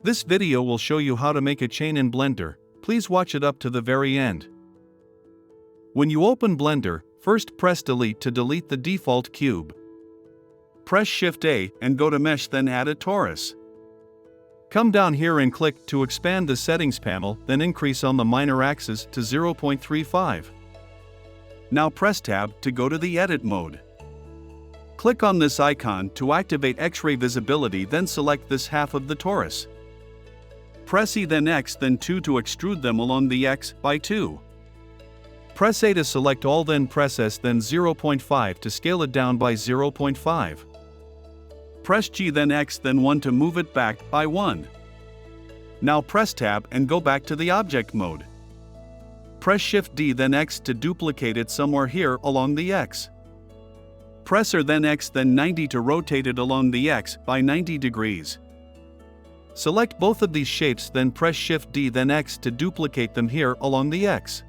This video will show you how to make a chain in Blender. Please watch it up to the very end. When you open Blender, first press Delete to delete the default cube. Press Shift A and go to Mesh, then add a torus. Come down here and click to expand the settings panel, then increase on the minor axis to 0.35. Now press Tab to go to the edit mode. Click on this icon to activate X-ray visibility, then select this half of the torus. Press E then X then 2 to extrude them along the X by 2. Press A to select all, then press S then 0.5 to scale it down by 0.5. Press G then X then 1 to move it back by 1. Now press Tab and go back to the object mode. Press Shift D then X to duplicate it somewhere here along the X. Press R then X then 90 to rotate it along the X by 90 degrees. Select both of these shapes, then press Shift D then X to duplicate them here along the X.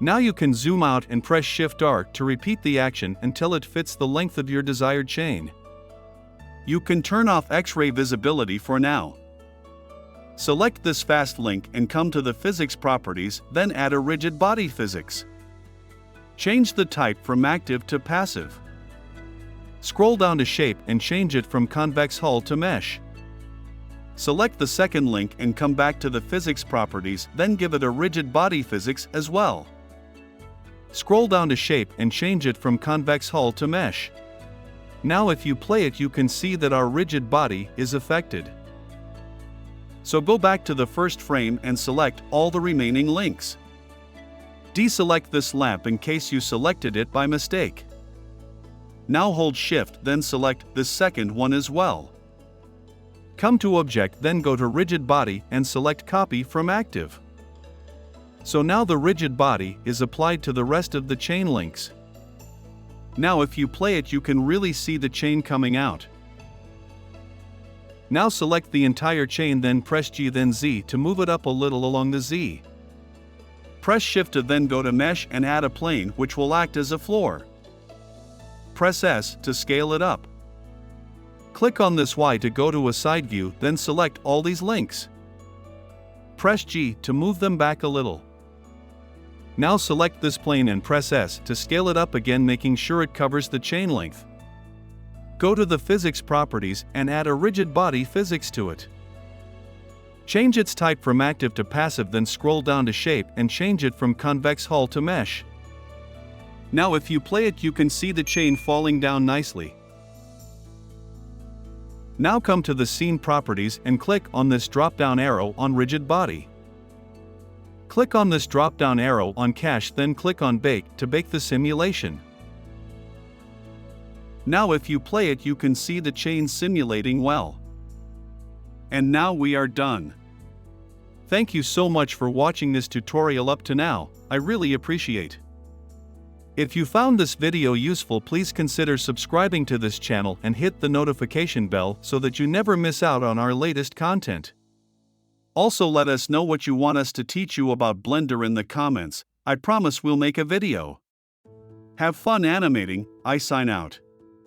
Now you can zoom out and press Shift R to repeat the action until it fits the length of your desired chain. You can turn off X-ray visibility for now. Select this fast link and come to the physics properties, then add a rigid body physics. Change the type from active to passive. Scroll down to shape and change it from convex hull to mesh. Select the second link and come back to the physics properties, then give it a rigid body physics as well. Scroll down to shape and change it from convex hull to mesh. Now if you play it, you can see that our rigid body is affected. So go back to the first frame and select all the remaining links. Deselect this lamp in case you selected it by mistake. Now hold Shift, then select this second one as well. Come to Object, then go to Rigid Body and select Copy from Active. So now the rigid body is applied to the rest of the chain links. Now if you play it, you can really see the chain coming out. Now select the entire chain, then press G then Z to move it up a little along the Z. Press Shift to then go to Mesh and add a plane which will act as a floor. Press S to scale it up. Click on this Y to go to a side view, then select all these links. Press G to move them back a little. Now select this plane and press S to scale it up again, making sure it covers the chain length. Go to the physics properties and add a rigid body physics to it. Change its type from active to passive, then scroll down to shape and change it from convex hull to mesh. Now if you play it, you can see the chain falling down nicely. Now come to the scene properties and click on this drop-down arrow on rigid body. Click on this drop-down arrow on cache, then click on bake to bake the simulation. Now if you play it, you can see the chain simulating well. And now we are done. Thank you so much for watching this tutorial up to now. I really appreciate. If you found this video useful, please consider subscribing to this channel and hit the notification bell so that you never miss out on our latest content. Also, let us know what you want us to teach you about Blender in the comments. I promise we'll make a video. Have fun animating. I sign out.